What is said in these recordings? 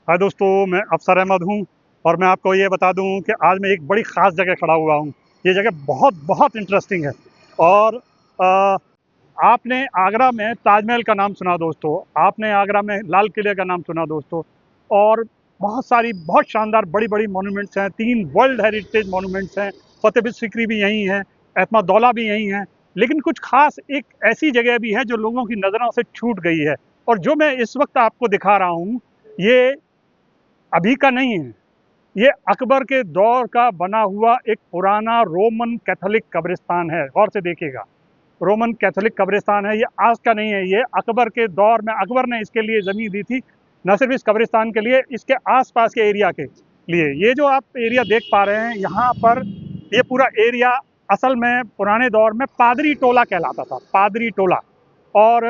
हाय दोस्तों, मैं अफसर अहमद हूँ और मैं आपको ये बता दूँ कि आज मैं एक बड़ी ख़ास जगह खड़ा हुआ हूँ। ये जगह बहुत बहुत इंटरेस्टिंग है। और अ, आपने आगरा में ताजमहल का नाम सुना दोस्तों, आपने आगरा में लाल किले का नाम सुना दोस्तों, और बहुत सारी बहुत शानदार बड़ी बड़ी मॉन्यूमेंट्स हैं। 3 वर्ल्ड हेरिटेज मॉन्यूमेंट्स हैं। फतेह सिकरी भी यहीं है, एतमादौला भी यहीं है। लेकिन कुछ खास एक ऐसी जगह भी है जो लोगों की नज़रों से छूट गई है, और जो मैं इस वक्त आपको दिखा रहा हूँ, ये अभी का नहीं है। ये अकबर के दौर का बना हुआ एक पुराना रोमन कैथोलिक कब्रिस्तान है। गौर से देखिएगा, रोमन कैथोलिक कब्रिस्तान है। ये आज का नहीं है, ये अकबर के दौर में अकबर ने इसके लिए ज़मीन दी थी, न सिर्फ इस कब्रिस्तान के लिए, इसके आसपास के एरिया के लिए। ये जो आप एरिया देख पा रहे हैं यहाँ पर, ये पूरा एरिया असल में पुराने दौर में पादरी टोला कहलाता था, पादरी टोला। और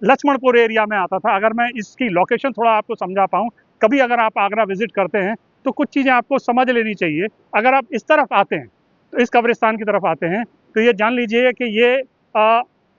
लक्ष्मणपुर एरिया में आता था। अगर मैं इसकी लोकेशन थोड़ा आपको समझा पाऊँ, कभी अगर आप आगरा विजिट करते हैं तो कुछ चीज़ें आपको समझ लेनी चाहिए। अगर आप इस तरफ आते हैं, तो इस कब्रिस्तान की तरफ आते हैं, तो ये जान लीजिए कि ये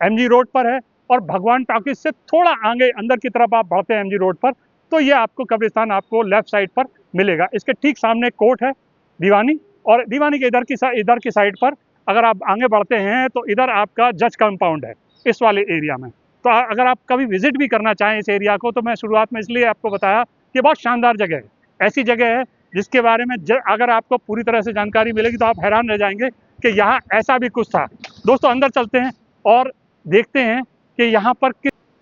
एमजी रोड पर है। और भगवान टॉकीज से थोड़ा आगे अंदर की तरफ आप बढ़ते हैं एमजी रोड पर, तो ये आपको कब्रिस्तान आपको लेफ्ट साइड पर मिलेगा। इसके ठीक सामने कोर्ट है, दीवानी। और दीवानी के इधर की साइड पर अगर आप आगे बढ़ते हैं तो इधर आपका जज कंपाउंड है, इस वाले एरिया में। तो अगर आप कभी विजिट भी करना चाहें इस एरिया को, तो मैं शुरुआत में इसलिए आपको बताया कि बहुत शानदार जगह है। ऐसी जगह है जिसके बारे में अगर आपको पूरी तरह से जानकारी मिलेगी तो आप हैरान रह जाएंगे कि यहाँ ऐसा भी कुछ था। दोस्तों, अंदर चलते हैं और देखते हैं कि यहाँ पर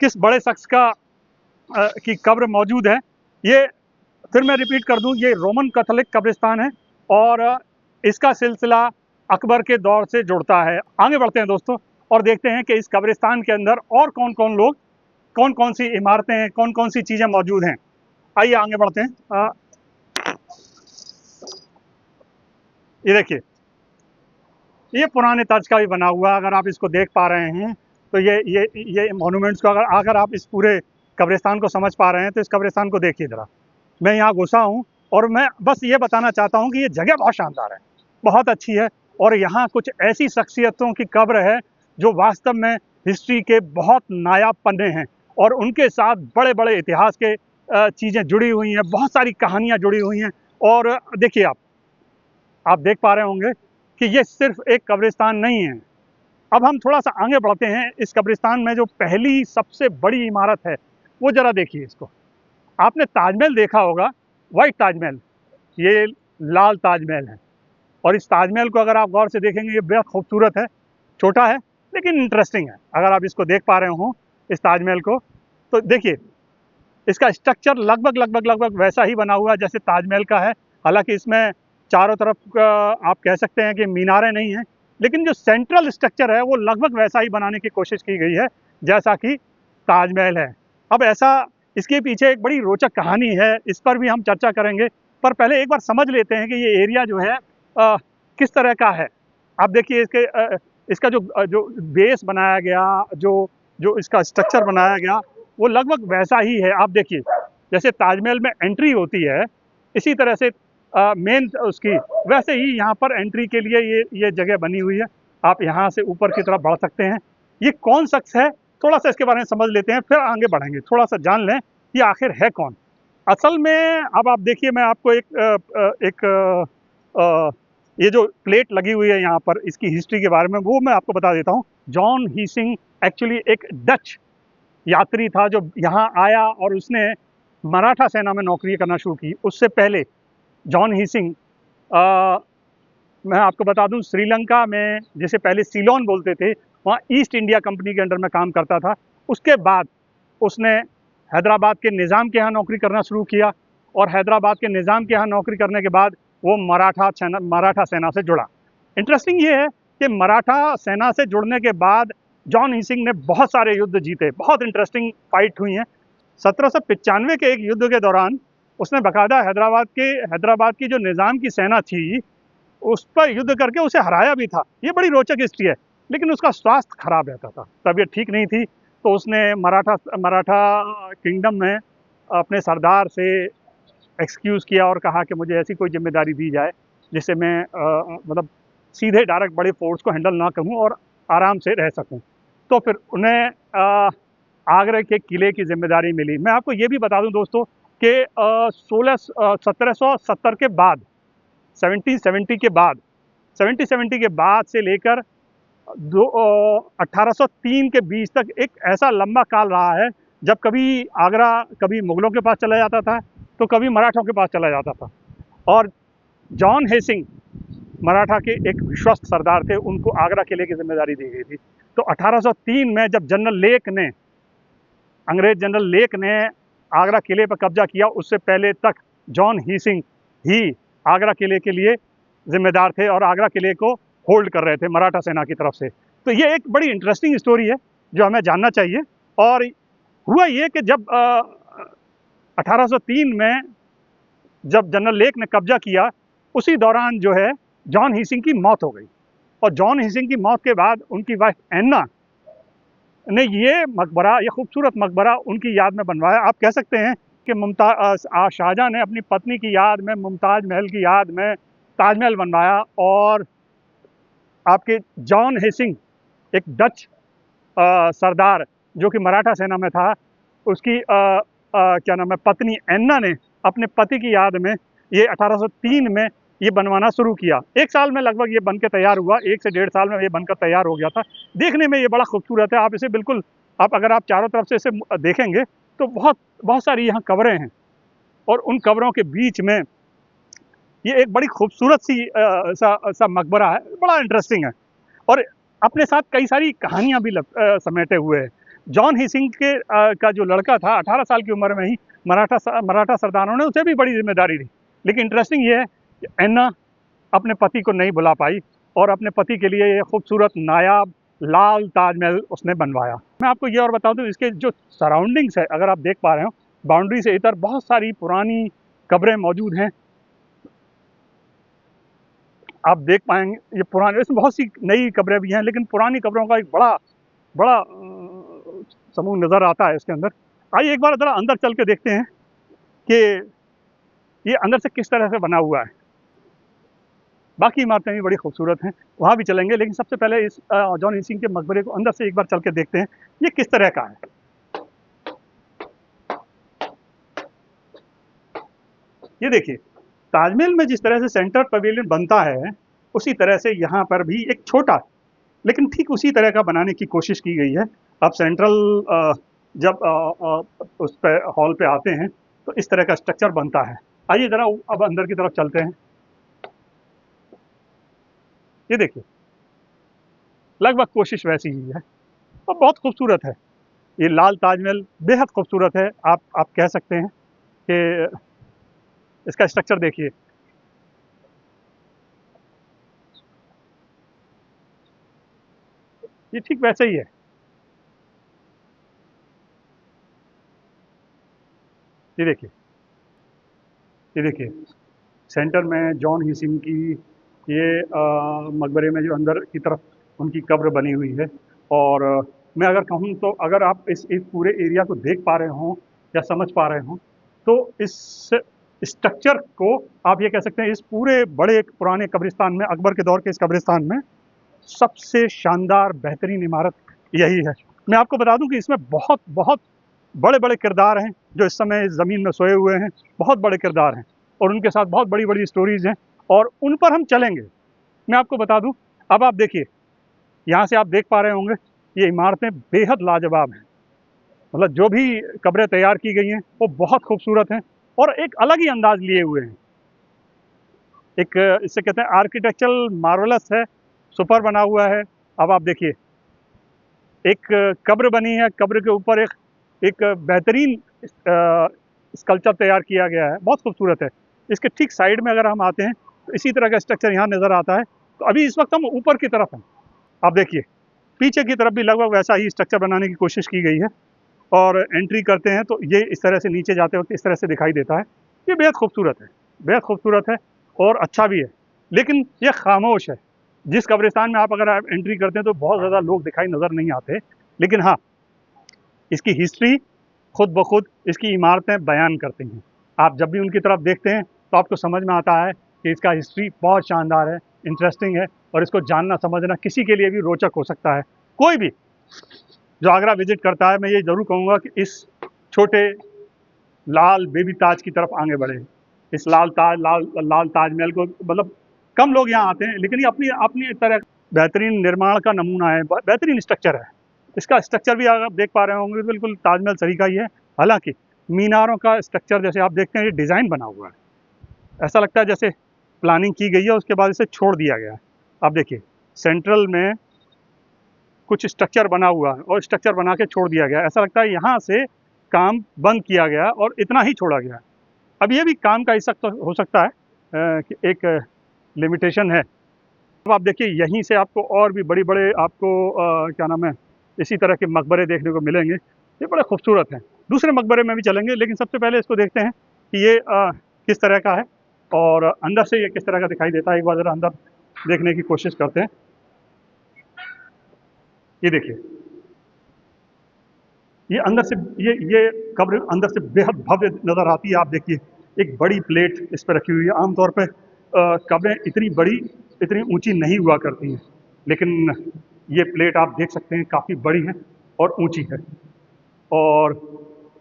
किस बड़े शख्स की कब्र मौजूद है। ये फिर मैं रिपीट कर दूं, ये रोमन कैथोलिक कब्रिस्तान है और इसका सिलसिला अकबर के दौर से जुड़ता है। आगे बढ़ते हैं दोस्तों और देखते हैं कि इस कब्रिस्तान के अंदर और कौन कौन लोग, कौन कौन सी इमारतें हैं, कौन कौन सी चीज़ें मौजूद हैं। आइए आगे बढ़ते हैं। ये देखिए, ये पुराने तर्ज का भी बना हुआ है। अगर आप इसको देख पा रहे हैं तो ये मॉन्यूमेंट्स को, अगर अगर आप इस पूरे कब्रिस्तान को समझ पा रहे हैं तो इस कब्रिस्तान को देखिए ज़रा। मैं यहाँ घुसा हूँ और मैं बस ये बताना चाहता हूँ कि ये जगह बहुत शानदार है, बहुत अच्छी है। और यहाँ कुछ ऐसी शख्सियतों की कब्र है जो वास्तव में हिस्ट्री के बहुत नायाब पन्ने हैं, और उनके साथ बड़े बड़े इतिहास के चीज़ें जुड़ी हुई हैं, बहुत सारी कहानियाँ जुड़ी हुई हैं। और देखिए, आप देख पा रहे होंगे कि ये सिर्फ एक कब्रिस्तान नहीं है। अब हम थोड़ा सा आगे बढ़ते हैं। इस कब्रिस्तान में जो पहली सबसे बड़ी इमारत है, वो ज़रा देखिए इसको। आपने ताजमहल देखा होगा, वाइट ताजमहल, ये लाल ताजमहल है। और इस ताजमहल को अगर आप गौर से देखेंगे, ये बेहद खूबसूरत है। छोटा है लेकिन इंटरेस्टिंग है। अगर आप इसको देख पा रहे हो, इस ताजमहल को, तो देखिए इसका स्ट्रक्चर लगभग लगभग लगभग वैसा ही बना हुआ है जैसे ताजमहल का है। हालांकि इसमें चारों तरफ आप कह सकते हैं कि मीनारें नहीं हैं, लेकिन जो सेंट्रल स्ट्रक्चर है वो लगभग वैसा ही बनाने की कोशिश की गई है जैसा कि ताजमहल है। अब ऐसा, इसके पीछे एक बड़ी रोचक कहानी है, इस पर भी हम चर्चा करेंगे। पर पहले एक बार समझ लेते हैं कि ये एरिया जो है किस तरह का है। आप देखिए इसका जो बेस बनाया गया, जो जो इसका स्ट्रक्चर बनाया गया, वो लगभग वैसा ही है। आप देखिए, जैसे ताजमहल में एंट्री होती है, इसी तरह से मेन उसकी वैसे ही यहाँ पर एंट्री के लिए ये जगह बनी हुई है। आप यहाँ से ऊपर की तरफ बढ़ सकते हैं। ये कौन शख्स है, थोड़ा सा इसके बारे में समझ लेते हैं, फिर आगे बढ़ेंगे। थोड़ा सा जान लें ये आखिर है कौन असल में। अब आप देखिए, मैं आपको ये जो प्लेट लगी हुई है यहाँ पर, इसकी हिस्ट्री के बारे में वो मैं आपको बता देता हूँ। जॉन हीसिंग एक्चुअली एक डच यात्री था जो यहाँ आया और उसने मराठा सेना में नौकरी करना शुरू की। उससे पहले जॉन हीसिंग, मैं आपको बता दूं, श्रीलंका में जिसे पहले सीलोन बोलते थे, वहाँ ईस्ट इंडिया कंपनी के अंडर में काम करता था। उसके बाद उसने हैदराबाद के निज़ाम के यहाँ नौकरी करना शुरू किया, और हैदराबाद के निज़ाम के यहाँ नौकरी करने के बाद वो मराठा सेना से जुड़ा। इंटरेस्टिंग ये है कि मराठा सेना से जुड़ने के बाद जॉन हीसिंग ने बहुत सारे युद्ध जीते, बहुत इंटरेस्टिंग फाइट हुई हैं। 1795 के एक युद्ध के दौरान उसने बाकायदा हैदराबाद की जो निज़ाम की सेना थी उस पर युद्ध करके उसे हराया भी था। ये बड़ी रोचक हिस्ट्री है। लेकिन उसका स्वास्थ्य खराब रहता था, तबीयत ठीक नहीं थी, तो उसने मराठा किंगडम में अपने सरदार से एक्सक्यूज़ किया और कहा कि मुझे ऐसी कोई जिम्मेदारी दी जाए जिससे मैं मतलब सीधे डायरेक्ट बड़े फोर्स को हैंडल ना करूं और आराम से रह सकूं। तो फिर उन्हें आगरा के किले की जिम्मेदारी मिली। मैं आपको ये भी बता दूं दोस्तों कि 1770 के बाद 1770 के बाद 1770 के बाद से लेकर 1803 के बीच तक एक ऐसा लंबा काल रहा है जब कभी आगरा कभी मुगलों के पास चला जाता था तो कभी मराठों के पास चला जाता था। और जॉन हेसिंग मराठा के एक विश्वस्त सरदार थे, उनको आगरा किले की जिम्मेदारी दी गई थी। तो 1803 में जब अंग्रेज जनरल लेक ने आगरा किले पर कब्जा किया, उससे पहले तक जॉन हेसिंग ही आगरा किले के लिए जिम्मेदार थे और आगरा किले को होल्ड कर रहे थे मराठा सेना की तरफ से। तो ये एक बड़ी इंटरेस्टिंग स्टोरी है जो हमें जानना चाहिए। और हुआ ये कि जब 1803 में जब जनरल लेक ने कब्जा किया, उसी दौरान जो है जॉन हेसिंग की मौत हो गई। और जॉन हेसिंग की मौत के बाद उनकी वाइफ एन्ना ने ये खूबसूरत मकबरा उनकी याद में बनवाया। आप कह सकते हैं कि शाहजहां ने अपनी पत्नी की याद में, मुमताज़ महल की याद में ताजमहल बनवाया। और आपके जॉन हेसिंग एक डच सरदार जो कि मराठा सेना में था, उसकी क्या नाम है, पत्नी एन्ना ने अपने पति की याद में ये 1803 में ये बनवाना शुरू किया। एक साल में लगभग ये बन के तैयार हुआ, 1 से 1.5 साल में ये बनकर तैयार हो गया था। देखने में ये बड़ा खूबसूरत है। आप इसे बिल्कुल अगर आप चारों तरफ से इसे देखेंगे तो बहुत सारी यहाँ कब्रें हैं और उन कब्रों के बीच में ये एक बड़ी खूबसूरत सी सा मकबरा है, बड़ा इंटरेस्टिंग है। और अपने साथ कई सारी कहानियाँ भी समेटे हुए हैं। जॉन हेसिंग का जो लड़का था 18 साल की उम्र में ही मराठा सरदारों ने उसे भी बड़ी जिम्मेदारी दी। लेकिन इंटरेस्टिंग ये है कि एन्ना अपने पति को नहीं बुला पाई और अपने पति के लिए ये खूबसूरत नायाब लाल ताजमहल उसने बनवाया। मैं आपको ये और बता दूं, इसके जो सराउंडिंग्स है, अगर आप देख पा रहे हो, बाउंड्री से इधर बहुत सारी पुरानी कब्रें मौजूद हैं। आप देख पाएंगे ये पुराने, इसमें बहुत सी नई कब्रें भी हैं, लेकिन पुरानी कब्रों का एक बड़ा समूह नज़र आता है इसके अंदर। आइए एक बार ज़रा अंदर चल के देखते हैं कि ये अंदर से किस तरह से बना हुआ है। बाकी इमारतें भी बड़ी खूबसूरत हैं, वहाँ भी चलेंगे, लेकिन सबसे पहले इस जॉन हेसिंग के मकबरे को अंदर से एक बार चल के देखते हैं ये किस तरह का है। ये देखिए, ताजमहल में जिस तरह से सेंटर पवेलियन बनता है, उसी तरह से यहाँ पर भी एक छोटा लेकिन ठीक उसी तरह का बनाने की कोशिश की गई है। अब सेंट्रल जब उस पे हॉल पे आते हैं तो इस तरह का स्ट्रक्चर बनता है। आइए ज़रा अब अंदर की तरफ चलते हैं। ये देखिए, लगभग कोशिश वैसी ही है और बहुत खूबसूरत है। ये लाल ताजमहल बेहद खूबसूरत है। आप कह सकते हैं कि इसका स्ट्रक्चर देखिए, ये ठीक वैसे ही है। ये देखिए सेंटर में जॉन हेसिंग की ये मकबरे में जो अंदर की तरफ उनकी कब्र बनी हुई है। और मैं अगर कहूँ तो अगर आप इस पूरे एरिया को देख पा रहे हों या समझ पा रहे हों तो इस स्ट्रक्चर को आप ये कह सकते हैं, इस पूरे बड़े पुराने कब्रिस्तान में, अकबर के दौर के इस कब्रिस्तान में सबसे शानदार बेहतरीन इमारत यही है। मैं आपको बता दूं कि इसमें बहुत बड़े बड़े किरदार हैं जो इस समय ज़मीन में सोए हुए हैं। बहुत बड़े किरदार हैं और उनके साथ बहुत बड़ी बड़ी स्टोरीज़ हैं और उन पर हम चलेंगे। मैं आपको बता दूं, अब आप देखिए, यहाँ से आप देख पा रहे होंगे ये इमारतें बेहद लाजवाब हैं। मतलब जो भी कब्रें तैयार की गई हैं वो बहुत खूबसूरत हैं और एक अलग ही अंदाज लिए हुए हैं। एक इसे कहते हैं आर्किटेक्चरल मार्वलस है, सुपर बना हुआ है। अब आप देखिए, एक कब्र बनी है, कब्र के ऊपर एक बेहतरीन स्कल्पचर तैयार किया गया है, बहुत खूबसूरत है। इसके ठीक साइड में अगर हम आते हैं तो इसी तरह का स्ट्रक्चर यहाँ नज़र आता है। तो अभी इस वक्त हम ऊपर की तरफ हैं। आप देखिए, पीछे की तरफ भी लगभग वैसा ही स्ट्रक्चर बनाने की कोशिश की गई है और एंट्री करते हैं तो ये इस तरह से नीचे जाते वक्त इस तरह से दिखाई देता है। ये बेहद खूबसूरत है और अच्छा भी है, लेकिन ये खामोश है। जिस कब्रिस्तान में आप अगर आप एंट्री करते हैं तो बहुत ज़्यादा लोग दिखाई नज़र नहीं आते, लेकिन हाँ, इसकी हिस्ट्री खुद ब खुद इसकी इमारतें बयान करती हैं। आप जब भी उनकी तरफ देखते हैं तो आपको समझ में आता है कि इसका हिस्ट्री बहुत शानदार है, इंटरेस्टिंग है और इसको जानना समझना किसी के लिए भी रोचक हो सकता है। कोई भी जो आगरा विजिट करता है, मैं ये ज़रूर कहूँगा कि इस छोटे लाल बेबी ताज की तरफ आगे बढ़े। इस लाल ताजमहल को मतलब कम लोग यहाँ आते हैं, लेकिन ये अपनी अपनी तरह बेहतरीन निर्माण का नमूना है, बेहतरीन स्ट्रक्चर है। इसका स्ट्रक्चर भी अगर आप देख पा रहे होंगे तो बिल्कुल ताजमहल सरीका ही है। हालांकि मीनारों का स्ट्रक्चर जैसे आप देखते हैं, ये डिज़ाइन बना हुआ है, ऐसा लगता है जैसे प्लानिंग की गई है, उसके बाद इसे छोड़ दिया गया है। आप देखिए सेंट्रल में कुछ स्ट्रक्चर बना हुआ है और स्ट्रक्चर बना के छोड़ दिया गया है। ऐसा लगता है यहाँ से काम बंद किया गया और इतना ही छोड़ा गया है। अब ये भी काम का हिस्सा तो हो सकता है कि एक लिमिटेशन है। अब आप देखिए यहीं से आपको और भी बड़े बड़े आपको क्या नाम है, इसी तरह के मकबरे देखने को मिलेंगे। ये बड़े खूबसूरत हैं। दूसरे मकबरे में भी चलेंगे, लेकिन सबसे पहले इसको देखते हैं कि ये किस तरह का है और अंदर से ये किस तरह का दिखाई देता है। एक बार ज़रा अंदर देखने की कोशिश करते हैं। ये देखिए, ये अंदर से ये कब्र अंदर से बेहद भव्य नज़र आती है। आप देखिए एक बड़ी प्लेट इस पर रखी हुई है। आमतौर पे कब्रें इतनी बड़ी, इतनी ऊंची नहीं हुआ करती हैं, लेकिन ये प्लेट आप देख सकते हैं काफ़ी बड़ी है और ऊंची है। और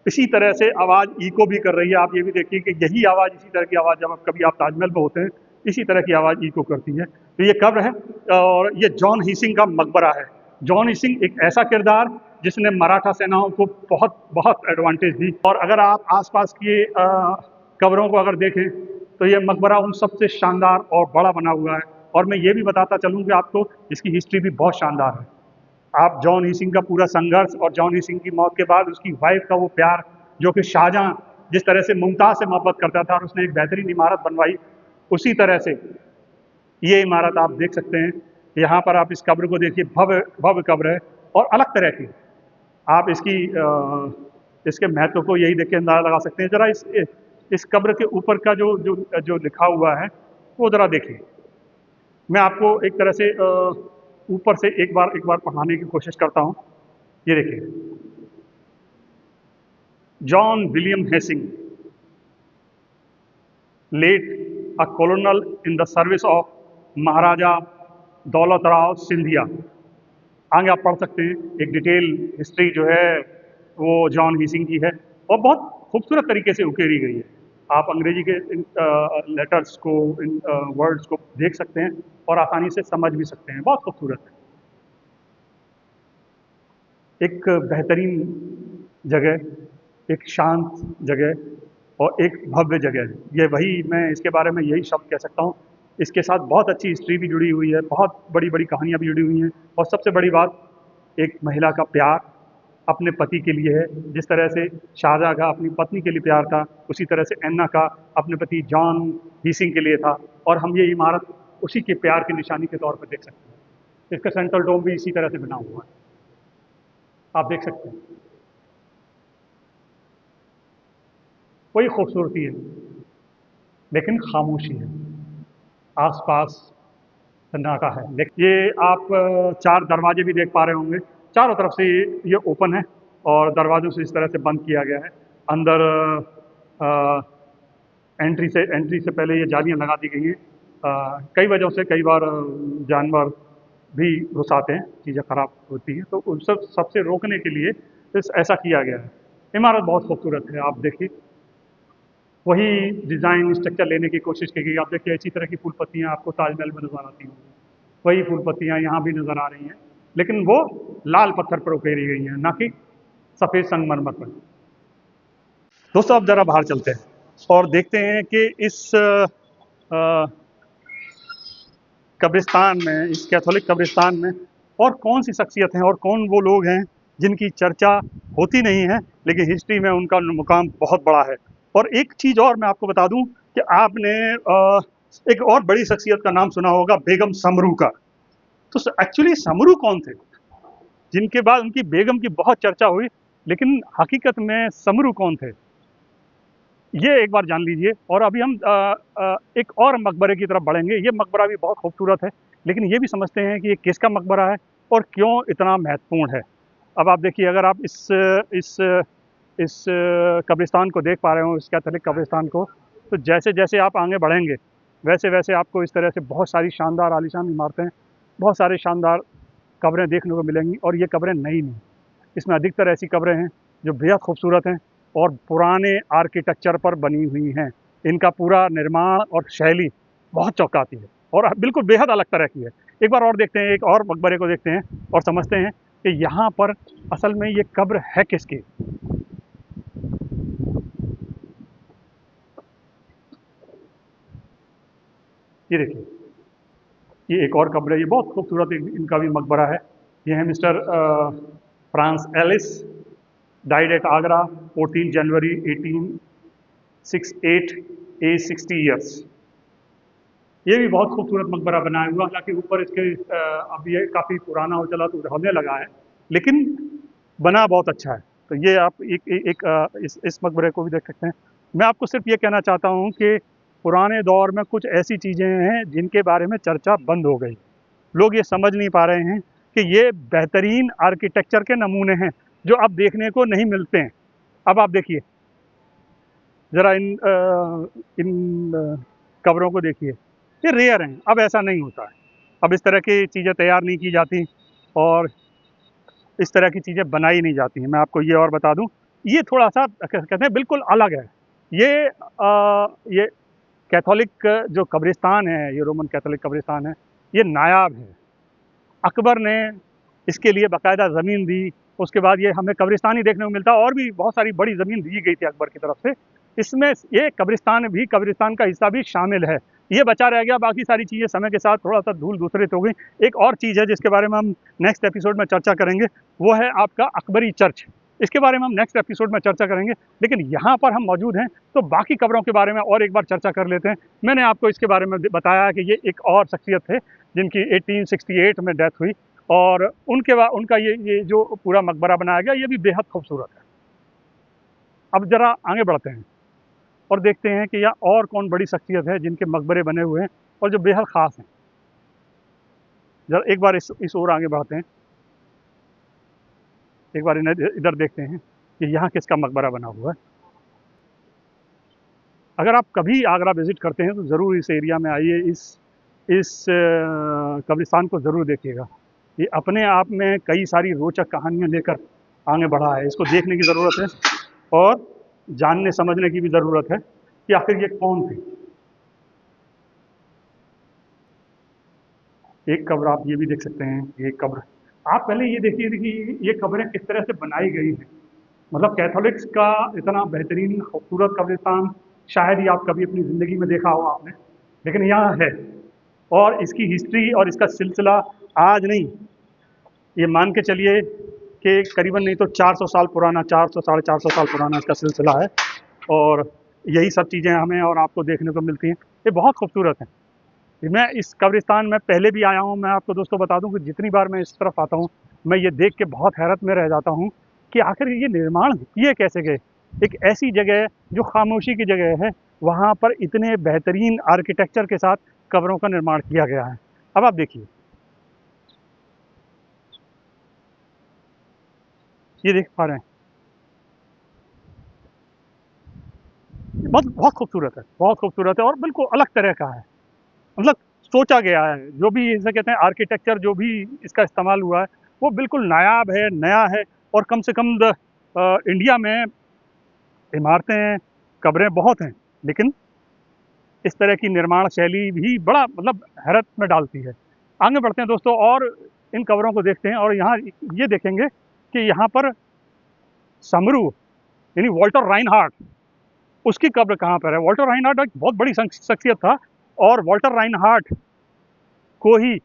इसी तरह से आवाज़ इको भी कर रही है। आप ये भी देखिए कि यही आवाज़, इसी तरह की आवाज़ जब कभी आप ताजमहल में होते हैं, इसी तरह की आवाज़ इको करती है। तो ये कब्र है और ये जॉन हीसिंग का मकबरा है। जॉन हीसिंग एक ऐसा किरदार जिसने मराठा सेनाओं को बहुत बहुत एडवांटेज दी। और अगर आप आसपास की कब्रों को अगर देखें तो ये मकबरा उन सबसे शानदार और बड़ा बना हुआ है। और मैं ये भी बताता चलूँ कि आपको इसकी हिस्ट्री भी बहुत शानदार है। आप जॉन ही सिंह का पूरा संघर्ष और जॉन ही सिंह की मौत के बाद उसकी वाइफ का वो प्यार, जो कि शाहजहां जिस तरह से मुमताज़ से मोहब्बत करता था और उसने एक बेहतरीन इमारत बनवाई, उसी तरह से ये इमारत आप देख सकते हैं। यहाँ पर आप इस कब्र को देखिए, भव्य भव्य कब्र है और अलग तरह की। आप इसके महत्व को यही देख के अंदाजा लगा सकते हैं। ज़रा इस कब्र के ऊपर का जो जो जो लिखा हुआ है वो ज़रा देखिए। मैं आपको एक तरह से ऊपर से एक बार पढ़ाने की कोशिश करता हूँ। ये देखिए, John William Hessing, late a colonel in the service of Maharaja Daulat Rao Scindia. आगे आप पढ़ सकते हैं, एक डिटेल हिस्ट्री जो है वो जॉन हीसिंग की है और बहुत खूबसूरत तरीके से उकेरी गई है। आप अंग्रेजी के इन लेटर्स को, इन वर्ड्स को देख सकते हैं और आसानी से समझ भी सकते हैं। बहुत खूबसूरत है, एक बेहतरीन जगह, एक शांत जगह और एक भव्य जगह है। ये वही, मैं इसके बारे में यही शब्द कह सकता हूँ। इसके साथ बहुत अच्छी हिस्ट्री भी जुड़ी हुई है, बहुत बड़ी बड़ी कहानियाँ भी जुड़ी हुई हैं और सबसे बड़ी बात, एक महिला का प्यार अपने पति के लिए है। जिस तरह से शाहजहाँ का अपनी पत्नी के लिए प्यार था, उसी तरह से एन्ना का अपने पति जॉन हीसिंग के लिए था। और हम ये इमारत उसी के प्यार की निशानी के तौर पर देख सकते हैं। इसका सेंट्रल डोम भी इसी तरह से बना हुआ है, आप देख सकते हैं। कोई खूबसूरती है लेकिन खामोशी है, आसपास सन्नाटा है। लेकिन ये आप चार दरवाजे भी देख पा रहे होंगे, चारों तरफ से ये ओपन है और दरवाजों से इस तरह से बंद किया गया है। अंदर एंट्री से पहले ये जालियाँ लगा दी गई हैं। कई वजहों से कई बार जानवर भी घुस आते हैं, चीज़ें ख़राब होती हैं, तो उन सबसे रोकने के लिए ऐसा किया गया है। इमारत बहुत खूबसूरत है, आप देखिए वही डिज़ाइन स्ट्रक्चर लेने की कोशिश की गई। आप देखिए इसी तरह की फूल पत्तियाँ आपको ताजमहल में नज़र आती होंगी, वही फूल पत्तियाँ यहाँ भी नज़र आ रही हैं, लेकिन वो लाल पत्थर पर उकेरी गई हैं, ना कि सफ़ेद संगमरमर पर। दोस्तों अब ज़रा बाहर चलते हैं और देखते हैं कि इस कब्रिस्तान में, इस कैथोलिक कब्रिस्तान में और कौन सी शख्सियत हैं और कौन वो लोग हैं जिनकी चर्चा होती नहीं है, लेकिन हिस्ट्री में उनका मुकाम बहुत बड़ा है। और एक चीज़ और मैं आपको बता दूं कि आपने एक और बड़ी शख्सियत का नाम सुना होगा, बेगम समरू का। तो एक्चुअली समरू कौन थे, जिनके बाद उनकी बेगम की बहुत चर्चा हुई, लेकिन हकीकत में समरू कौन थे ये एक बार जान लीजिए। और अभी हम एक और मकबरे की तरफ बढ़ेंगे। ये मकबरा भी बहुत खूबसूरत है, लेकिन ये भी समझते हैं कि ये किसका मकबरा है और क्यों इतना महत्वपूर्ण है। अब आप देखिए, अगर आप इस कब्रिस्तान को देख पा रहे हो, इस कैथोलिक कब्रिस्तान को, तो जैसे जैसे आप आगे बढ़ेंगे वैसे वैसे आपको इस तरह से बहुत सारी शानदार आलीशान इमारतें, बहुत सारे शानदार कब्रें देखने को मिलेंगी। और ये कब्रें नई नहीं, इसमें अधिकतर ऐसी कब्रें हैं जो बेहद खूबसूरत हैं और पुराने आर्किटेक्चर पर बनी हुई हैं। इनका पूरा निर्माण और शैली बहुत चौंकाती है और बिल्कुल बेहद अलग तरह की है। एक बार और देखते हैं, एक और मकबरे को देखते हैं और समझते हैं कि यहाँ पर असल में ये कब्र है किसकी। ये देखिए, ये एक और कब्र है, ये बहुत खूबसूरत इनका भी मकबरा है। ये है mister France Ellis, died at Agra 14 January 1868, age 60 years. ये भी बहुत खूबसूरत मकबरा बनाया हुआ, हालांकि ऊपर इसके अब ये काफ़ी पुराना हो चला तो होने लगा है, लेकिन बना बहुत अच्छा है। तो ये आप इस मकबरे को भी देख सकते हैं। मैं आपको सिर्फ ये कहना चाहता हूँ कि पुराने दौर में कुछ ऐसी चीज़ें हैं जिनके बारे में चर्चा बंद हो गई। लोग ये समझ नहीं पा रहे हैं कि ये बेहतरीन आर्किटेक्चर के नमूने हैं जो अब देखने को नहीं मिलते हैं। अब आप देखिए ज़रा इन कब्रों को देखिए, ये रेयर हैं, अब ऐसा नहीं होता है। अब इस तरह की चीज़ें तैयार नहीं की जाती और इस तरह की चीज़ें बनाई नहीं जाती हैं। मैं आपको ये और बता दूँ, ये थोड़ा-सा कहते हैं बिल्कुल अलग है। ये कैथोलिक जो कब्रिस्तान है, ये रोमन कैथोलिक कब्रिस्तान है, ये नायाब है। अकबर ने इसके लिए बाकायदा ज़मीन दी, उसके बाद ये हमें कब्रिस्तान ही देखने को मिलता है और भी बहुत सारी बड़ी ज़मीन दी गई थी अकबर की तरफ से। इसमें ये कब्रिस्तान का हिस्सा भी शामिल है। ये बचा रह गया, बाकी सारी चीज़ें समय के साथ थोड़ा-सा धूल-धूसरित हो गई। एक और चीज़ है जिसके बारे में हम नेक्स्ट एपिसोड में चर्चा करेंगे, वो है आपका अकबरी चर्च। इसके बारे में हम नेक्स्ट एपिसोड में चर्चा करेंगे, लेकिन यहाँ पर हम मौजूद हैं, तो बाकी कब्रों के बारे में और एक बार चर्चा कर लेते हैं। मैंने आपको इसके बारे में बताया कि ये एक और शख्सियत थे, जिनकी 1868 में डेथ हुई और उनका ये जो पूरा मकबरा बनाया गया, ये भी बेहद खूबसूरत है। अब ज़रा आगे बढ़ते हैं और देखते हैं कि यहाँ और कौन बड़ी शख्सियत है जिनके मकबरे बने हुए हैं और जो बेहद ख़ास हैं। ज़रा एक बार इस ओर आगे बढ़ते हैं, एक बार इधर देखते हैं कि यहाँ किसका मकबरा बना हुआ है। अगर आप कभी आगरा विज़िट करते हैं तो ज़रूर इस एरिया में आइए, इस कब्रिस्तान को ज़रूर देखिएगा। ये अपने आप में कई सारी रोचक कहानियाँ लेकर आगे बढ़ा है, इसको देखने की ज़रूरत है और जानने समझने की भी ज़रूरत है कि आखिर ये कौन थे। एक कब्र आप ये भी देख सकते हैं, ये कब्र आप पहले ये देखिए कि ये कब्रें किस तरह से बनाई गई हैं। मतलब कैथोलिक्स का इतना बेहतरीन खूबसूरत कब्रिस्तान शायद ही आप कभी अपनी ज़िंदगी में देखा हो आपने, लेकिन यहाँ है और इसकी हिस्ट्री और इसका सिलसिला आज नहीं, ये मान के चलिए कि करीबन नहीं तो 400 साल पुराना, 400 साढ़े 400 साल पुराना इसका सिलसिला है और यही सब चीज़ें हमें और आपको देखने को मिलती हैं। ये बहुत खूबसूरत है। मैं इस कब्रिस्तान में पहले भी आया हूँ। मैं आपको दोस्तों बता दूँ कि जितनी बार मैं इस तरफ आता हूँ, मैं ये देख के बहुत हैरत में रह जाता हूँ कि आखिर ये निर्माण किए कैसे गए। एक ऐसी जगह जो खामोशी की जगह है, वहाँ पर इतने बेहतरीन आर्किटेक्चर के साथ कब्रों का निर्माण किया गया है। अब आप देखिए, ये देख पा रहे हैं, बहुत बहुत खूबसूरत है, बहुत खूबसूरत है और बिल्कुल अलग तरह का है। मतलब सोचा गया है, जो भी इसे कहते हैं आर्किटेक्चर जो भी इसका इस्तेमाल हुआ है, वो बिल्कुल नायाब है, नया है और कम से कम इंडिया में इमारतें, कब्रें बहुत हैं, लेकिन इस तरह की निर्माण शैली भी बड़ा मतलब हैरत में डालती है। आगे बढ़ते हैं दोस्तों और इन कब्रों को देखते हैं और यहाँ ये देखेंगे कि यहाँ पर समरू यानी वॉल्टर राइनहार्ट, उसकी कब्र कहाँ पर है। वॉल्टर राइनहार्ट एक बहुत बड़ी शख्सियत था और वॉल्टर राइनहार्ट को ही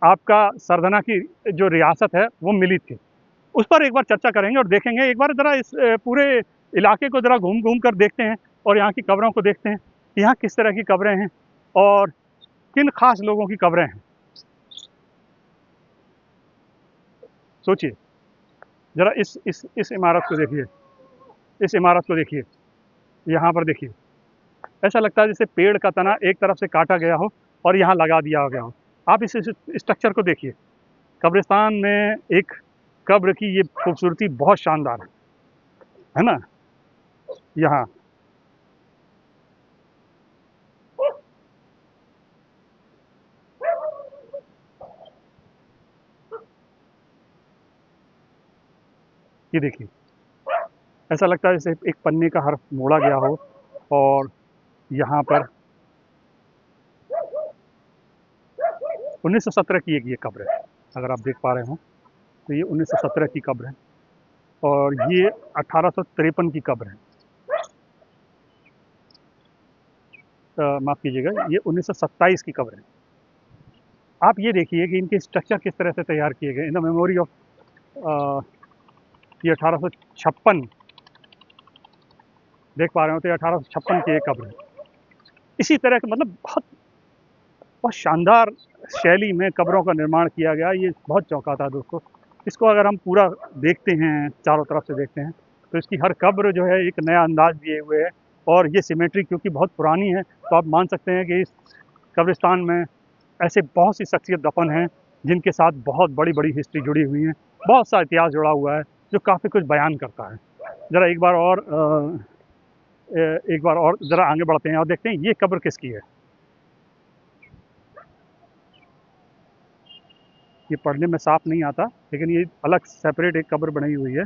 आपका सरदना की जो रियासत है वो मिली थी। उस पर एक बार चर्चा करेंगे और देखेंगे, एक बार ज़रा इस पूरे इलाके को ज़रा घूम कर देखते हैं और यहाँ की कब्रों को देखते हैं कि यहाँ किस तरह की कब्रें हैं और किन खास लोगों की कब्रें हैं। सोचिए, ज़रा इस इमारत को देखिए, इस इमारत को देखिए, यहाँ पर देखिए, ऐसा लगता है जैसे पेड़ का तना एक तरफ से काटा गया हो और यहाँ लगा दिया गया हो। आप इस स्ट्रक्चर को देखिए, कब्रिस्तान में एक कब्र की ये खूबसूरती बहुत शानदार है ना? यहाँ ये देखिए, ऐसा लगता है जैसे एक पन्ने का हर्फ मोड़ा गया हो। और यहाँ पर 1917 की एक ये कब्र है, अगर आप देख पा रहे हो तो ये 1917 की कब्र है। और ये 1853 की कब्र है। माफ़ कीजिएगा, ये 1927 की कब्र है। आप ये देखिए कि इनके स्ट्रक्चर किस तरह से तैयार किए गए इन द मेमोरी ऑफ ये 1856, देख पा रहे हो तो ये 1856 की एक कब्र है। इसी तरह के मतलब बहुत बहुत शानदार शैली में कब्रों का निर्माण किया गया। ये बहुत चौंकाता है दोस्तों। इसको अगर हम पूरा देखते हैं, चारों तरफ से देखते हैं, तो इसकी हर कब्र जो है एक नया अंदाज दिए हुए है। और ये सिमेट्री क्योंकि बहुत पुरानी है, तो आप मान सकते हैं कि इस कब्रिस्तान में ऐसे बहुत सी शख्सियत दफन हैं जिनके साथ बहुत बड़ी बड़ी हिस्ट्री जुड़ी हुई है, बहुत सा इतिहास जुड़ा हुआ है जो काफ़ी कुछ बयान करता है। ज़रा एक बार और ज़रा आगे बढ़ते हैं और देखते हैं ये कब्र किसकी है। ये पढ़ने में साफ नहीं आता, लेकिन ये अलग सेपरेट एक कब्र बनाई हुई है।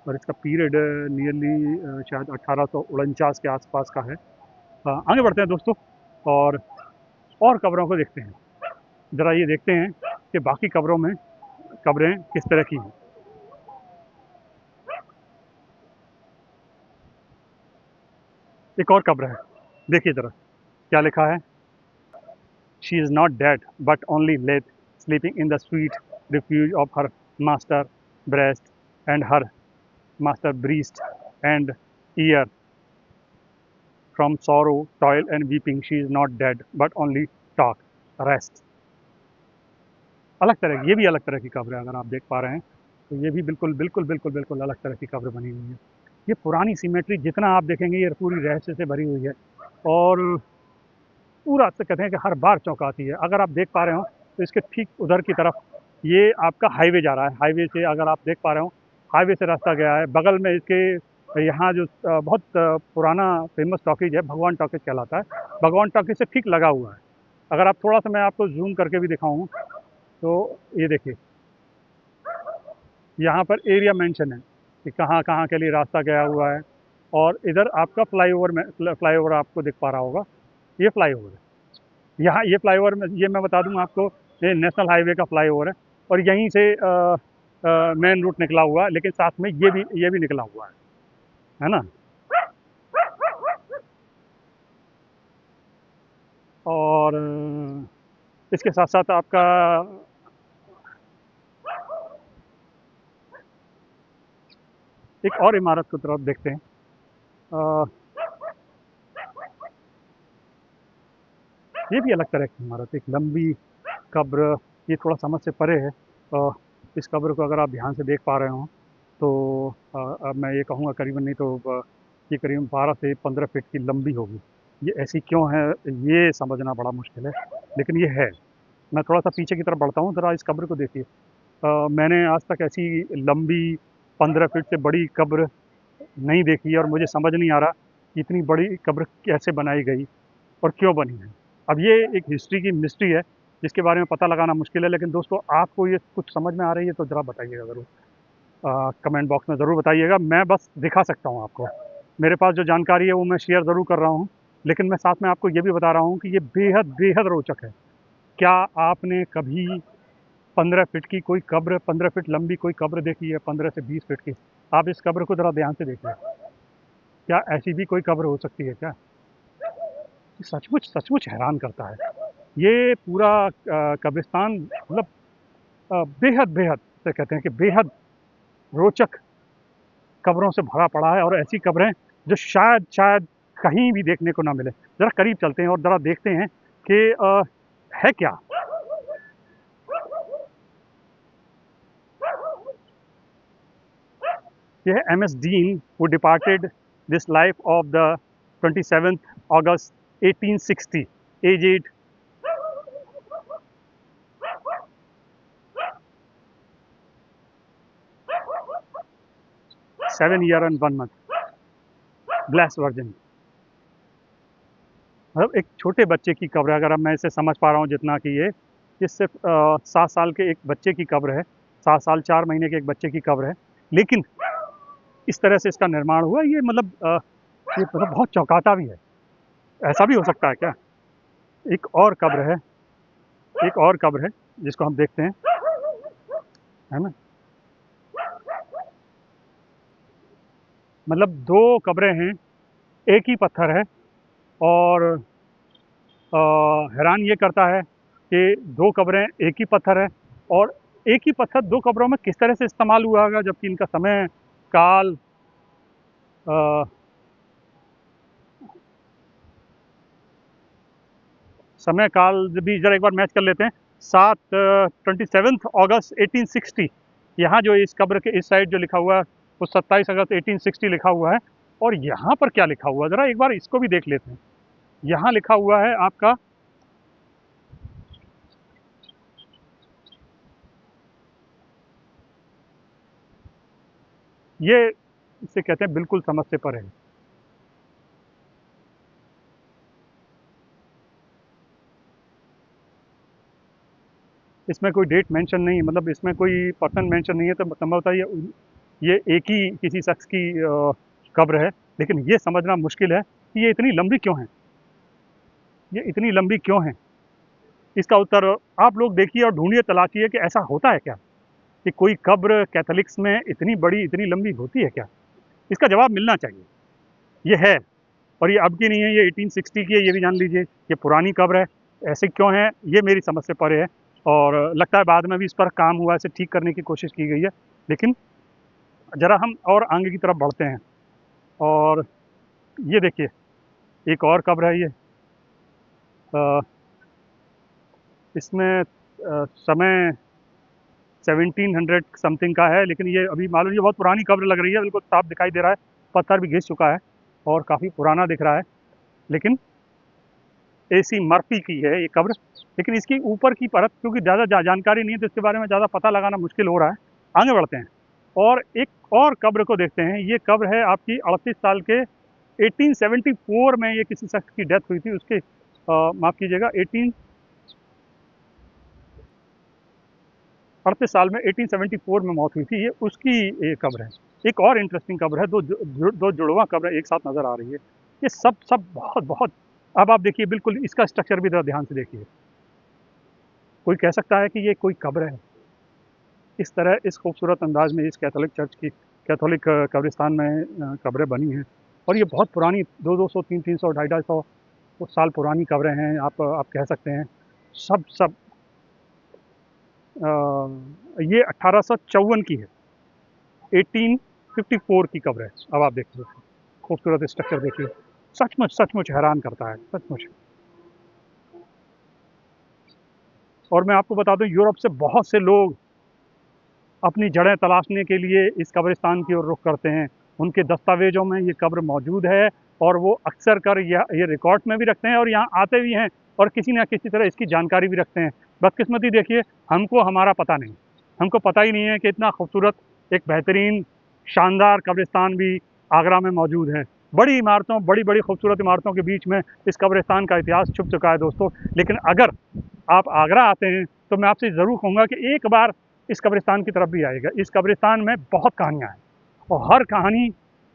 और इसका पीरियड नियरली शायद 1849 के आसपास का है। आगे बढ़ते हैं दोस्तों, और कब्रों को देखते हैं। ज़रा ये देखते हैं कि बाकी कब्रों में कब्रें किस तरह की हैं। एक और कब्र है, देखिए ज़रा क्या लिखा है। She is not dead but only let sleeping in the sweet refuge of her master breast and her master breast and ear from sorrow, toil and weeping. She is not dead, but only talk, rest. अलग तरह की, ये भी अलग तरह की कब्र है। अगर आप देख पा रहे हैं तो ये भी बिल्कुल बिल्कुल बिल्कुल बिल्कुल अलग तरह की कब्र बनी हुई है। ये पुरानी सिमेट्री जितना आप देखेंगे ये पूरी रहस्य से भरी हुई है। और पूरा तो कहते हैं कि हर बार चौंकाती है। अगर आप देख पा रहे हो तो इसके ठीक उधर की तरफ ये आपका हाईवे जा रहा है। हाईवे से अगर आप देख पा रहे हो, हाईवे से रास्ता गया है। बगल में इसके यहाँ जो बहुत पुराना फेमस टॉकीज है, भगवान टॉकीज कहलाता है, भगवान टॉकीज से ठीक लगा हुआ है। अगर आप थोड़ा सा मैं आपको जूम करके भी दिखाऊँ तो ये देखिए, यहाँ पर एरिया मेंशन है कि कहाँ कहाँ के लिए रास्ता गया हुआ है। और इधर आपका फ्लाईओवर में, फ्लाईओवर आपको दिख पा रहा होगा, ये फ्लाईओवर है। यहाँ ये फ्लाईओवर में, ये मैं बता दूँ आपको, ये नेशनल हाईवे का फ्लाईओवर है। और यहीं से मेन रूट निकला हुआ है, लेकिन साथ में ये भी निकला हुआ है ना। और इसके साथ साथ आपका एक और इमारत की तरफ देखते हैं। अ, ये भी अलग तरह की इमारत, एक लंबी कब्र। ये थोड़ा समझ से परे है। इस कब्र को अगर आप ध्यान से देख पा रहे हो तो अब मैं ये कहूँगा करीबन नहीं तो ये करीबन 12 से 15 फीट की लंबी होगी। ये ऐसी क्यों है ये समझना बड़ा मुश्किल है, लेकिन ये है। मैं थोड़ा सा पीछे की तरफ बढ़ता हूँ, ज़रा इस कब्र को देखिए। मैंने आज तक ऐसी लंबी 15 फीट से बड़ी कब्र नहीं देखी है, और मुझे समझ नहीं आ रहा कि इतनी बड़ी कब्र कैसे बनाई गई और क्यों बनी है। अब ये एक हिस्ट्री की मिस्ट्री है जिसके बारे में पता लगाना मुश्किल है। लेकिन दोस्तों, आपको ये कुछ समझ में आ रही है तो ज़रा बताइएगा ज़रूर, कमेंट बॉक्स में ज़रूर बताइएगा। मैं बस दिखा सकता हूँ आपको, मेरे पास जो जानकारी है वो मैं शेयर ज़रूर कर रहा हूँ, लेकिन मैं साथ में आपको ये भी बता रहा हूँ कि ये बेहद बेहद रोचक है। क्या आपने कभी 15 फीट की कोई कब्र, 15 फीट लंबी कोई कब्र देखी है, 15 से 20 फीट की? आप इस कब्र को ज़रा ध्यान से देखिए। क्या ऐसी भी कोई कब्र हो सकती है क्या? सचमुच सचमुच हैरान करता है। ये पूरा कब्रिस्तान मतलब बेहद बेहद से कहते हैं कि बेहद रोचक कब्रों से भरा पड़ा है। और ऐसी कब्रें जो शायद शायद कहीं भी देखने को ना मिले। ज़रा करीब चलते हैं और ज़रा देखते हैं कि है क्या। ये है M S Dean who departed this life of the 27th August 1860, aged 7 year and 1 month, bless virgin. मतलब एक छोटे बच्चे की कब्र, अगर अब मैं इसे समझ पा रहा हूँ जितना कि ये ये सिर्फ 7 साल के एक बच्चे की कब्र है, 7 साल 4 महीने के एक बच्चे की कब्र है। लेकिन इस तरह से इसका निर्माण हुआ, ये मतलब ये मतलब बहुत चौंकाता भी है। ऐसा भी हो सकता है क्या? एक और कब्र है, एक और कब्र है जिसको हम देखते हैं, है ना? मतलब 2 कब्रें हैं, एक ही पत्थर है। और हैरान ये करता है कि 2 कब्रें एक ही पत्थर है, और एक ही पत्थर 2 कब्रों में किस तरह से इस्तेमाल हुआ होगा, जबकि इनका समय काल अ, समय काल भी ज़रा एक बार मैच कर लेते हैं। 27 अगस्त 1860, यहाँ जो इस कब्र के इस साइड जो लिखा हुआ है वो 27 अगस्त 1860 लिखा हुआ है। और यहाँ पर क्या लिखा हुआ है, ज़रा एक बार इसको भी देख लेते हैं। यहाँ लिखा हुआ है आपका, ये इसे कहते हैं बिल्कुल समझ से परे है। इसमें कोई डेट मेंशन नहीं है, मतलब इसमें कोई पर्सन मेंशन नहीं है, तो संभवतः ये एक ही किसी शख्स की कब्र है। लेकिन ये समझना मुश्किल है कि ये इतनी लंबी क्यों है, ये इतनी लंबी क्यों है। इसका उत्तर आप लोग देखिए और ढूंढिए, तलाशिए कि ऐसा होता है क्या, कि कोई कब्र कैथोलिक्स में इतनी बड़ी इतनी लंबी होती है क्या। इसका जवाब मिलना चाहिए। ये है, और ये अब की नहीं है, ये 1860 की है, ये भी जान लीजिए। ये पुरानी कब्र है, ऐसे क्यों है ये मेरी समझ से परे है। और लगता है बाद में भी इस पर काम हुआ, इसे ठीक करने की कोशिश की गई है। लेकिन ज़रा हम और आगे की तरफ बढ़ते हैं, और ये देखिए एक और कब्र है ये। अ, इसमें समय 1700 समथिंग का है, लेकिन ये अभी मालूम, ये बहुत पुरानी कब्र लग रही है, बिल्कुल साफ दिखाई दे रहा है। पत्थर भी घिस चुका है और काफ़ी पुराना दिख रहा है। लेकिन एसी मर्फी की है ये कब्र। लेकिन इसकी ऊपर की परत क्योंकि ज़्यादा जानकारी नहीं है, तो इसके बारे में ज़्यादा पता लगाना मुश्किल हो रहा है। आगे बढ़ते हैं और एक और कब्र को देखते हैं। ये कब्र है आपकी 38 साल के, 1874 में ये किसी शख्स की डेथ हुई थी। उसके माफ़ कीजिएगा, 38 साल में 1874 में मौत हुई थी। ये उसकी ये कब्र है। एक और इंटरेस्टिंग कब्र है, दो जुड़वा कब्र एक साथ नज़र आ रही है। ये सब सब बहुत बहुत, अब आप देखिए बिल्कुल इसका स्ट्रक्चर भी ज़रा ध्यान से देखिए। कोई कह सकता है कि ये कोई कब्र है? इस तरह इस खूबसूरत अंदाज में इस कैथोलिक चर्च की, कैथोलिक कब्रिस्तान में कब्रें बनी हैं। और ये बहुत पुरानी, 200 300 250 साल पुरानी कब्रें हैं, आप कह सकते हैं। सब सब ये 1854 की है, 1854 की कब्र है। अब आप देखिए खूबसूरत स्ट्रक्चर देखिए, सचमुच सचमुच हैरान करता है, सचमुच। और मैं आपको बता दूं, यूरोप से बहुत से लोग अपनी जड़ें तलाशने के लिए इस कब्रिस्तान की ओर रुख करते हैं। उनके दस्तावेज़ों में ये कब्र मौजूद है, और वो अक्सर कर ये रिकॉर्ड में भी रखते हैं और यहाँ आते भी हैं, और किसी न किसी तरह इसकी जानकारी भी रखते हैं। बदकिस्मती देखिए, हमको हमारा पता नहीं, हमको पता ही नहीं है कि इतना खूबसूरत एक बेहतरीन शानदार कब्रिस्तान भी आगरा में मौजूद है। बड़ी इमारतों, बड़ी बड़ी खूबसूरत इमारतों के बीच में इस कब्रिस्तान का इतिहास छुप चुका है दोस्तों। लेकिन अगर आप आगरा आते हैं तो मैं आपसे ज़रूर कहूँगा कि एक बार इस कब्रिस्तान की तरफ भी आएगा। इस कब्रिस्तान में बहुत कहानियाँ हैं, और हर कहानी,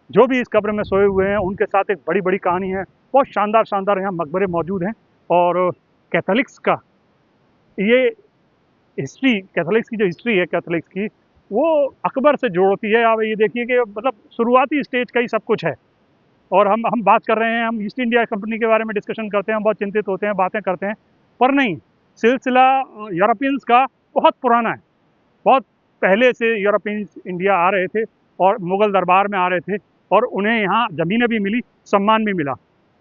जो भी इस कब्र में सोए हुए हैं उनके साथ एक बड़ी बड़ी कहानी है। बहुत शानदार शानदार यहाँ मकबरे मौजूद हैं। और कैथोलिक्स का ये हिस्ट्री, कैथोलिक्स की जो हिस्ट्री है कैथोलिक्स की, वो अकबर से जोड़ती है। आप ये देखिए कि मतलब शुरुआती स्टेज का ही सब कुछ है। और हम बात कर रहे हैं, हम ईस्ट इंडिया कंपनी के बारे में डिस्कशन करते हैं, हम बहुत चिंतित होते हैं, बातें करते हैं, पर नहीं, सिलसिला यूरोपियंस का बहुत पुराना है। बहुत पहले से यूरोपियंस इंडिया आ रहे थे, और मुग़ल दरबार में आ रहे थे, और उन्हें यहाँ ज़मीनें भी मिली, सम्मान भी मिला,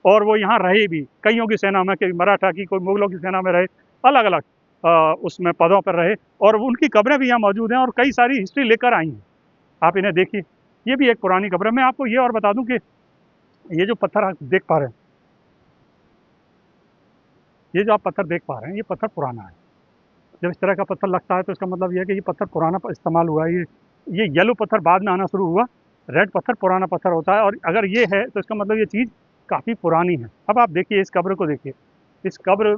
और वो यहाँ रहे भी। कईयों की सेना में, कोई मराठा की, कोई मुग़लों की सेना में रहे, अलग-अलग उसमें पदों पर रहे, और उनकी कब्रें भी यहाँ मौजूद हैं, और कई सारी हिस्ट्री लेकर आई हैं। आप इन्हें देखिए, ये भी एक पुरानी कब्र है। मैं आपको ये और बता दूँ कि ये जो पत्थर आप देख पा रहे हैं, ये जो आप पत्थर देख पा रहे हैं, ये पत्थर पुराना है। जब इस तरह का पत्थर लगता है तो इसका मतलब ये है कि ये पत्थर पुराना इस्तेमाल हुआ है। ये येलो पत्थर बाद में आना शुरू हुआ, रेड पत्थर पुराना पत्थर होता है। और अगर ये है तो इसका मतलब ये चीज़ काफ़ी पुरानी है। अब आप देखिए इस कब्र को देखिए, इस कब्र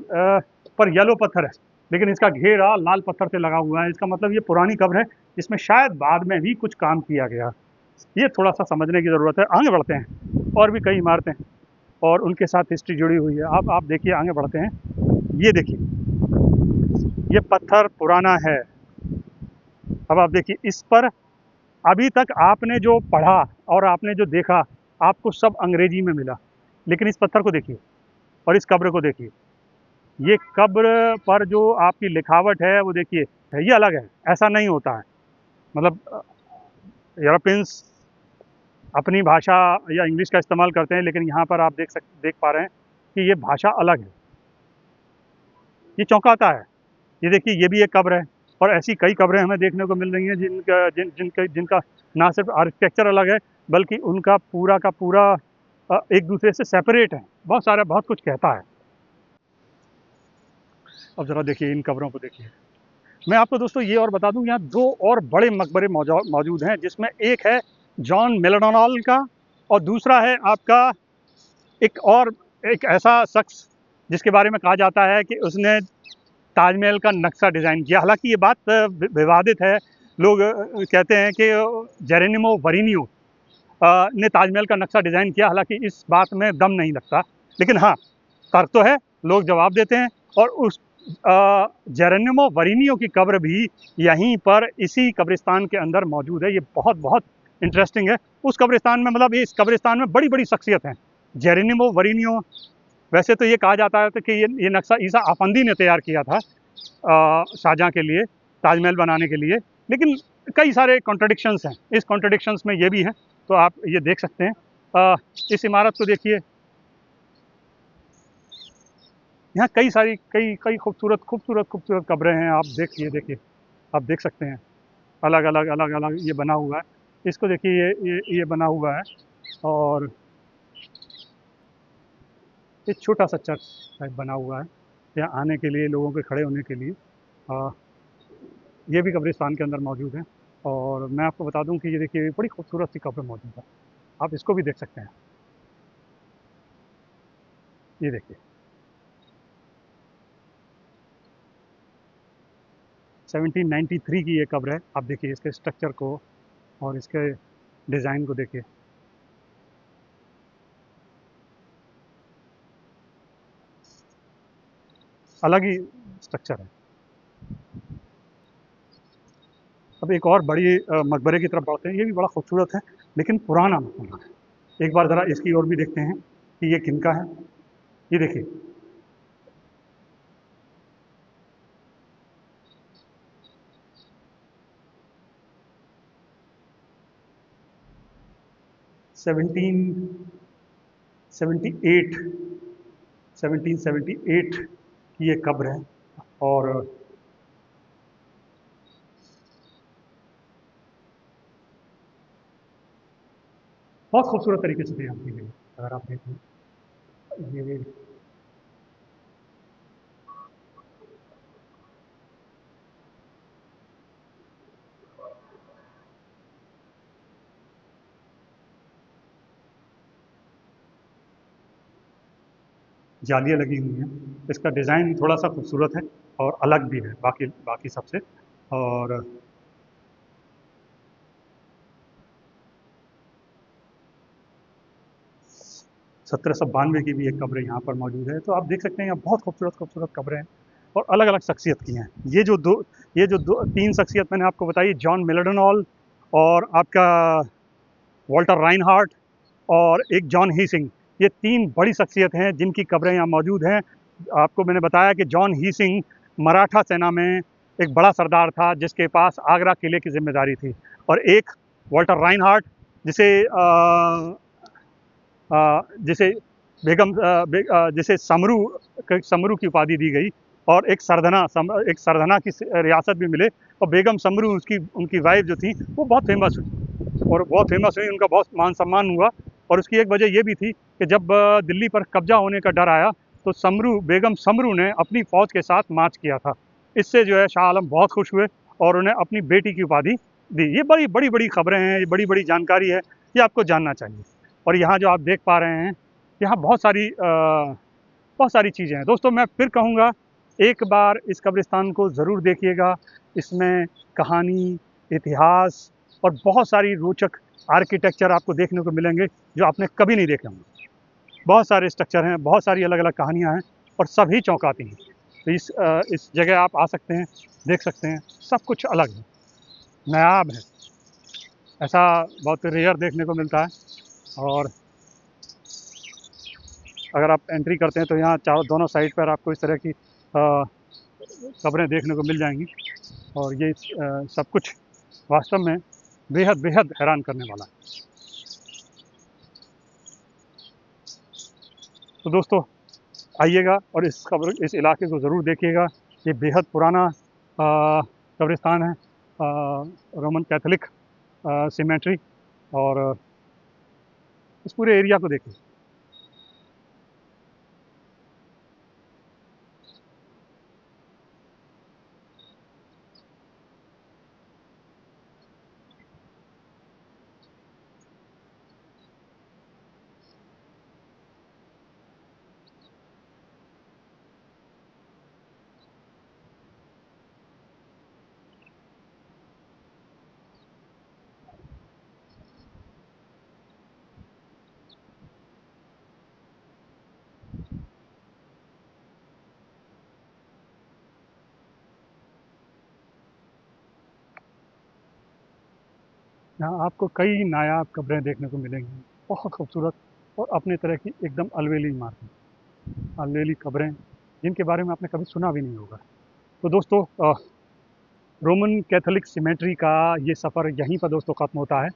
पर येलो पत्थर है, लेकिन इसका घेरा लाल पत्थर से लगा हुआ है। इसका मतलब ये पुरानी कब्र है जिसमें शायद बाद में भी कुछ काम किया गया। ये थोड़ा सा समझने की ज़रूरत है। आगे बढ़ते हैं, और भी कई इमारतें और उनके साथ हिस्ट्री जुड़ी हुई है। अब आप देखिए, आगे बढ़ते हैं। ये देखिए, ये पत्थर पुराना है। अब आप देखिए, इस पर अभी तक आपने जो पढ़ा और आपने जो देखा, आपको सब अंग्रेजी में मिला। लेकिन इस पत्थर को देखिए और इस कब्र को देखिए। ये कब्र पर जो आपकी लिखावट है वो देखिए, ये अलग है। ऐसा नहीं होता है। मतलब यूरोपियंस अपनी भाषा या इंग्लिश का इस्तेमाल करते हैं, लेकिन यहाँ पर आप देख पा रहे हैं कि ये भाषा अलग है। ये चौंकाता है। ये देखिए, ये भी एक कब्र है, और ऐसी कई कब्रें हमें देखने को मिल रही हैं जिनका ना सिर्फ आर्किटेक्चर अलग है, बल्कि उनका पूरा का पूरा एक दूसरे से सेपरेट है। बहुत कुछ कहता है। अब ज़रा देखिए, इन कब्रों को देखिए। मैं आपको दोस्तों ये और बता दूं, यहाँ दो और बड़े मकबरे मौजूद हैं, जिसमें एक है जॉन मेलेडोनाल्ड का, और दूसरा है आपका एक ऐसा शख्स जिसके बारे में कहा जाता है कि उसने ताजमहल का नक्शा डिज़ाइन किया। हालांकि ये बात विवादित है। लोग कहते हैं कि जेरोनिमो वरीनियो ने ताजमहल का नक्शा डिज़ाइन किया। हालांकि इस बात में दम नहीं लगता, लेकिन हाँ, तर्क तो है, लोग जवाब देते हैं। और उस जेरोनिमो वरीनियो की कब्र भी यहीं पर इसी कब्रिस्तान के अंदर मौजूद है। ये बहुत बहुत इंटरेस्टिंग है। उस कब्रिस्तान में, मतलब इस कब्रिस्तान में बड़ी बड़ी शख्सियत हैं। जेरोनिमो वरीनियो, वैसे तो ये कहा जाता है कि ये नक्शा ईसा आफंदी ने तैयार किया था शाहजहाँ के लिए, ताजमहल बनाने के लिए। लेकिन कई सारे कॉन्ट्रडिक्शंस हैं। इस कॉन्ट्रडिक्शंस में ये भी हैं, तो आप ये देख सकते हैं। इस इमारत को देखिए, यहाँ कई खूबसूरत कब्रें हैं। आप देखिए, आप देख सकते हैं। अलग अलग ये बना हुआ है। इसको देखिए, ये बना हुआ है, और एक छोटा सा चर्च टाइप बना हुआ है यहाँ आने के लिए, लोगों के खड़े होने के लिए। ये भी कब्रिस्तान के अंदर मौजूद है। और मैं आपको बता दूं कि ये देखिए, बड़ी खूबसूरत सी कब्र मौजूद है। आप इसको भी देख सकते हैं। ये देखिए, 1793 की ये कब्र है। आप देखिए इसके स्ट्रक्चर को और इसके डिज़ाइन को देखिए। अलग ही स्ट्रक्चर है। अब एक और बड़ी मकबरे की तरफ बढ़ते हैं। ये भी बड़ा खूबसूरत है, लेकिन पुराना मकबरा है। एक बार ज़रा इसकी ओर भी देखते हैं कि ये किनका है। ये देखिए, सेवनटीन 78 1778 की ये कब्र है। और बहुत खूबसूरत तरीके से तैयार की गई है। अगर आप देखें, ये जालियाँ लगी हुई हैं। इसका डिज़ाइन थोड़ा सा खूबसूरत है और अलग भी है बाकी बाकी सबसे। और 1792 की भी एक कब्र यहाँ पर मौजूद है। तो आप देख सकते हैं, यहाँ बहुत खूबसूरत कब्रें हैं, और अलग अलग शख्सियत की हैं। ये जो दो तीन शख्सियत मैंने आपको बताई, जॉन मेलेडोनॉल, और आपका वॉल्टर राइनहार्ट, और एक जॉन हीसिंग, ये तीन बड़ी शख्सियत हैं जिनकी कब्रें यहाँ मौजूद हैं। आपको मैंने बताया कि जॉन हीसिंग मराठा सेना में एक बड़ा सरदार था, जिसके पास आगरा किले की जिम्मेदारी थी। और एक वॉल्टर राइनहार्ट, जिसे जिसे जिसे समरू की उपाधि दी गई, और एक सरधना की रियासत भी मिले। और बेगम समरू, उसकी उनकी वाइफ जो थी, वो बहुत फेमस हुई, और बहुत फेमस हुई, उनका बहुत मान सम्मान हुआ। और उसकी एक वजह ये भी थी कि जब दिल्ली पर कब्जा होने का डर आया, तो बेगम समरू ने अपनी फ़ौज के साथ मार्च किया था। इससे जो है शाह आलम बहुत खुश हुए, और उन्हें अपनी बेटी की उपाधि दी। ये बड़ी खबरें हैं, ये बड़ी जानकारी है, ये आपको जानना चाहिए। और यहाँ जो आप देख पा रहे हैं, यहाँ बहुत सारी चीज़ें हैं। दोस्तों, मैं फिर कहूँगा एक बार इस कब्रिस्तान को ज़रूर देखिएगा। इसमें कहानी, इतिहास और बहुत सारी रोचक आर्किटेक्चर आपको देखने को मिलेंगे जो आपने कभी नहीं देखे होंगे। बहुत सारे स्ट्रक्चर हैं, बहुत सारी अलग अलग कहानियाँ हैं और सभी चौंकाती हैं। तो इस जगह आप आ सकते हैं, देख सकते हैं, सब कुछ अलग है, नायाब है। ऐसा बहुत रेयर देखने को मिलता है। और अगर आप एंट्री करते हैं तो यहाँ चारों दोनों साइड पर आपको इस तरह की कब्रें देखने को मिल जाएंगी। और ये सब कुछ वास्तव में बेहद बेहद हैरान करने वाला है। तो दोस्तों आइएगा और इस इलाके को ज़रूर देखिएगा। ये बेहद पुराना कब्रिस्तान है, रोमन कैथोलिक सीमेंट्री। और इस पूरे एरिया को देखिए। यहाँ आपको कई नायाब कब्रें देखने को मिलेंगी, बहुत खूबसूरत और अपने तरह की एकदम अलवेली इमारतें, अलवेली कब्रें जिनके बारे में आपने कभी सुना भी नहीं होगा। तो दोस्तों रोमन कैथोलिक सीमेंट्री का ये सफ़र यहीं पर दोस्तों ख़त्म होता है।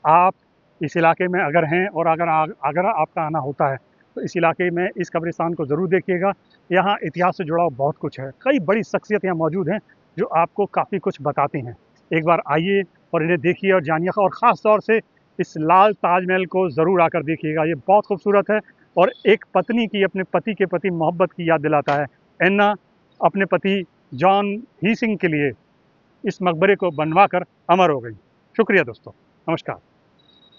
आप इस इलाके में अगर हैं और अगर आपका आना होता है तो इस इलाके में इस कब्रिस्तान को ज़रूर देखिएगा। यहाँ इतिहास से जुड़ा हुआ बहुत कुछ है, कई बड़ी शख्सियत यहाँ मौजूद हैं जो आपको काफ़ी कुछ बताती हैं। एक बार आइए और इन्हें देखिए और जानिए, और ख़ास तौर से इस लाल ताजमहल को ज़रूर आकर देखिएगा। ये बहुत खूबसूरत है और एक पत्नी की अपने पति के प्रति मोहब्बत की याद दिलाता है। एन्ना अपने पति जॉन ही सिंह के लिए इस मकबरे को बनवा कर अमर हो गई। शुक्रिया दोस्तों, नमस्कार।